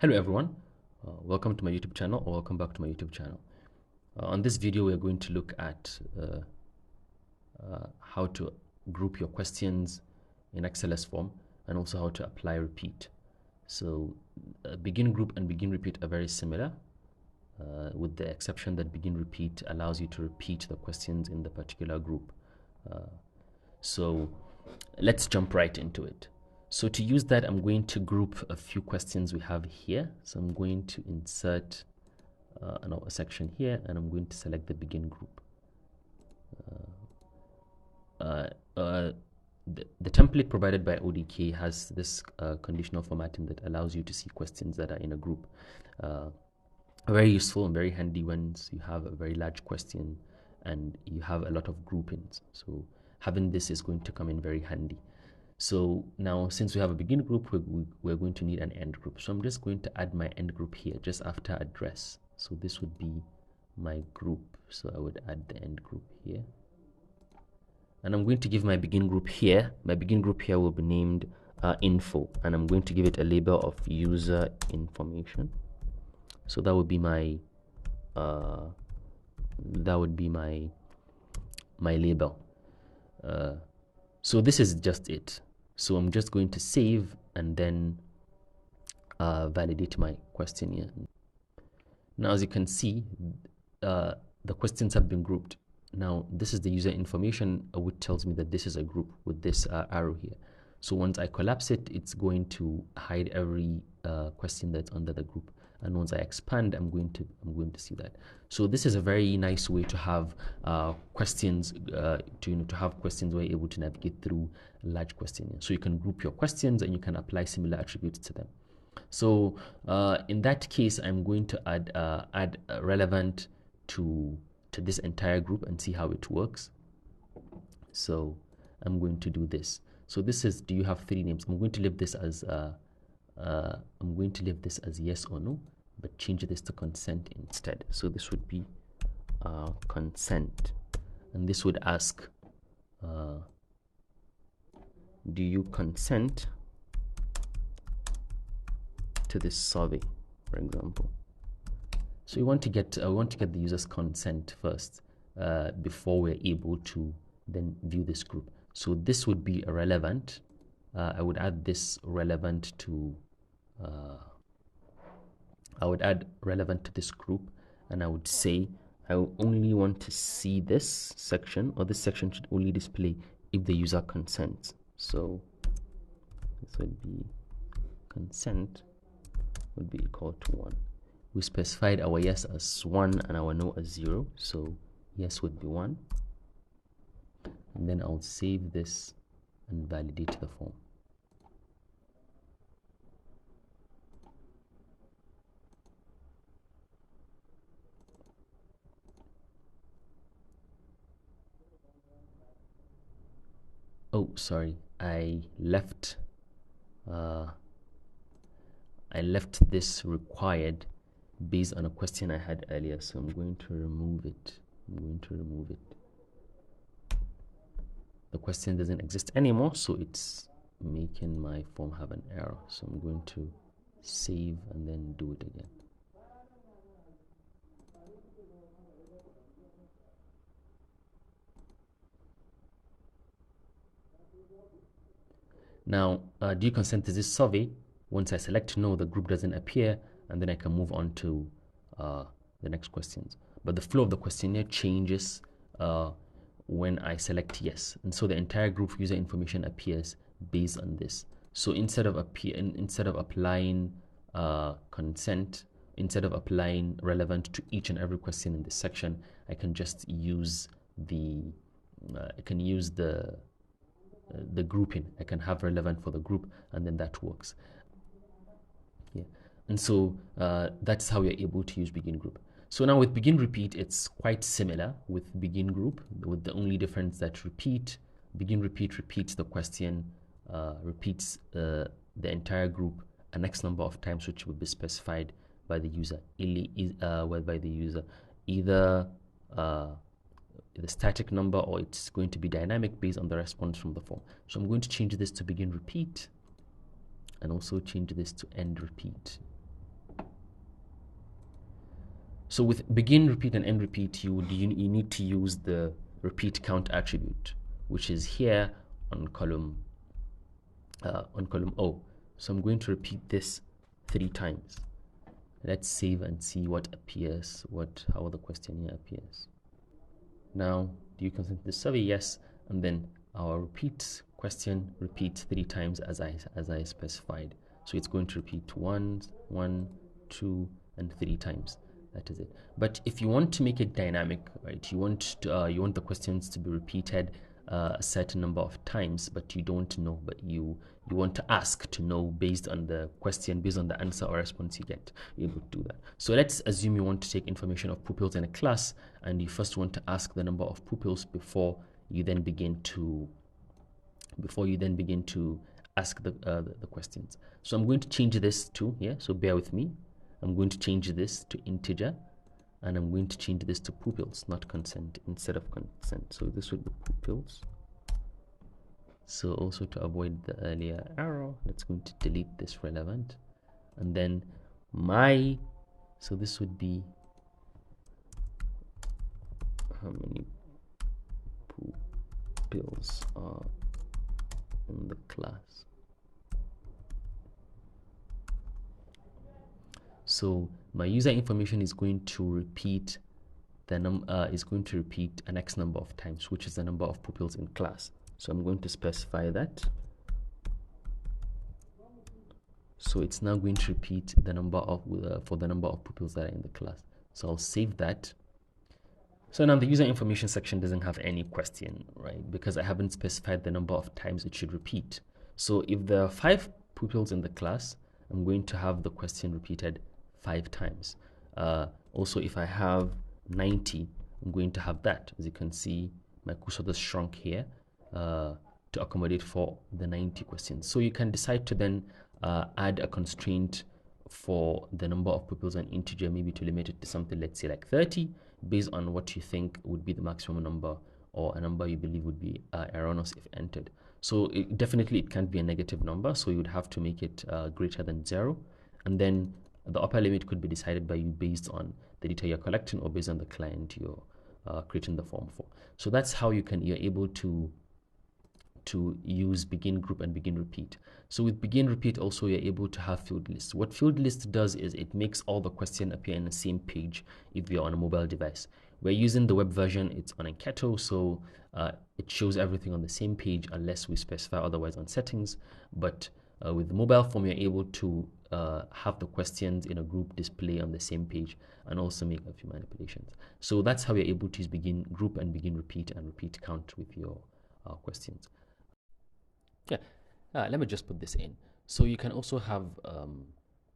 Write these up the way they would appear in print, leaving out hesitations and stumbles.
Hello everyone, welcome to my YouTube channel, or welcome back to my YouTube channel. On this video we are going to look at how to group your questions in XLSForm and also how to apply repeat. So begin group and begin repeat are very similar, with the exception that begin repeat allows you to repeat the questions in the particular group. So let's jump right into it. So to use that, I'm going to group a few questions we have here. So I'm going to insert a section here, and I'm going to select the begin group. The template provided by ODK has this conditional formatting that allows you to see questions that are in a group. Very useful and very handy when you have a very large question and you have a lot of groupings. So having this is going to come in very handy. So now, since we have a begin group, we're going to need an end group. So I'm just going to add my end group here just after address. So this would be my group. So I would add the end group here. And I'm going to give my begin group here. My begin group here will be named info. And I'm going to give it a label of user information. So that would be my label. So this is just it. So I'm just going to save and then validate my question here. Now, as you can see, the questions have been grouped. Now, this is the user information, which tells me that this is a group with this arrow here. So once I collapse it, it's going to hide every question that's under the group. And once I expand, I'm going to see that. So this is a very nice way to have questions, to have questions where you're able to navigate through large questions. So you can group your questions and you can apply similar attributes to them. So in that case, I'm going to add relevant to this entire group and see how it works. So I'm going to do this. So this is, do you have three names? I'm going to leave this as yes or no, but change this to consent instead. So this would be consent, and this would ask, do you consent to this survey, for example? So we want to get the user's consent first before we're able to then view this group. So this would be a relevant. I would add this relevant to this group, and I would say I only want to see this section, or this section should only display if the user consents. So this would be consent would be equal to 1. We specified our yes as 1 and our no as 0, so yes would be 1. And then I'll save this and validate the form. Oh, sorry, I left this required based on a question I had earlier, so I'm going to remove it. The question doesn't exist anymore, so it's making my form have an error. So I'm going to save and then do it again. Now, do you consent to this survey? Once I select no, the group doesn't appear, and then I can move on to the next questions. But the flow of the questionnaire changes when I select yes, and so the entire group user information appears based on this. So instead of applying consent, instead of applying relevant to each and every question in this section, I can just use the grouping. I can have relevant for the group, and then that works. Yeah, and so that's how you're able to use begin group. So now with begin repeat, it's quite similar with begin group, with the only difference that begin repeat repeats the question, repeats the entire group an X number of times, which will be specified by the user, either the static number, or it's going to be dynamic based on the response from the form. So I'm going to change this to begin repeat and also change this to end repeat. So with begin repeat and end repeat, you need to use the repeat count attribute, which is here on column O. So I'm going to repeat this 3 times. Let's save and see what appears, how the questionnaire appears. Now, do you consent to the survey? Yes. And then our repeat question repeats 3 times as I specified. So it's going to repeat 1, 2, and 3 times. That is it. But if you want to make it dynamic, right? You want the questions to be repeated a certain number of times, but you don't know, but you want to ask to know based on the question, based on the answer or response you get. You're able to do that. So let's assume you want to take information of pupils in a class, and you first want to ask the number of pupils before you then begin to ask the questions. So I'm going to change this to here. So bear with me. I'm going to change this to integer, and I'm going to change this to pupils, not consent, instead of consent. So this would be pupils. So also to avoid the earlier error, let's going to delete this relevant, and then so this would be how many pupils are in the class. So my user information is going to repeat an X number of times, which is the number of pupils in class. So I'm going to specify that. So it's now going to repeat the number of for the number of pupils that are in the class. So I'll save that. So now the user information section doesn't have any question, right? Because I haven't specified the number of times it should repeat. So if there are 5 pupils in the class, I'm going to have the question repeated 5 times. Also, if I have 90, I'm going to have that. As you can see, my cursor just shrunk here to accommodate for the 90 questions. So you can decide to then add a constraint for the number of pupils and integer, maybe to limit it to something, let's say like 30, based on what you think would be the maximum number, or a number you believe would be erroneous if entered. So it can't be a negative number, so you would have to make it greater than 0, and then the upper limit could be decided by you based on the data you're collecting or based on the client you're creating the form for. So that's how you're able to use begin group and begin repeat. So with begin repeat also, you're able to have field lists. What field list does is it makes all the question appear in the same page if you're on a mobile device. We're using the web version, it's on Enketo, so it shows everything on the same page unless we specify otherwise on settings. But with the mobile form, you're able to have the questions in a group display on the same page and also make a few manipulations. So that's how you're able to use begin group and begin repeat and repeat count with your questions. Yeah, let me just put this in. So you can also have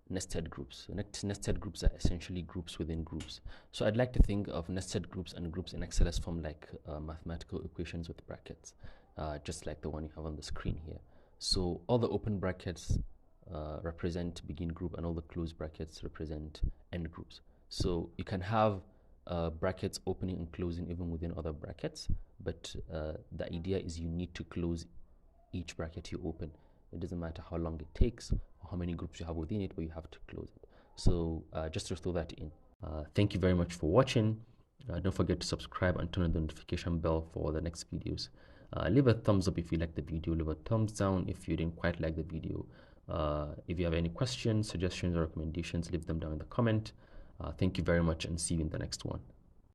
nested groups. Nested groups are essentially groups within groups. So I'd like to think of nested groups and groups in XLSForm like mathematical equations with brackets, just like the one you have on the screen here. So all the open brackets represent begin group, and all the closed brackets represent end groups. So you can have brackets opening and closing even within other brackets, but the idea is you need to close each bracket you open. It doesn't matter how long it takes or how many groups you have within it, but you have to close it. So just to throw that in. Thank you very much for watching. Don't forget to subscribe and turn on the notification bell for the next videos. Leave a thumbs up if you like the video, leave a thumbs down if you didn't quite like the video. If you have any questions, suggestions, or recommendations, leave them down in the comment. Thank you very much, and see you in the next one.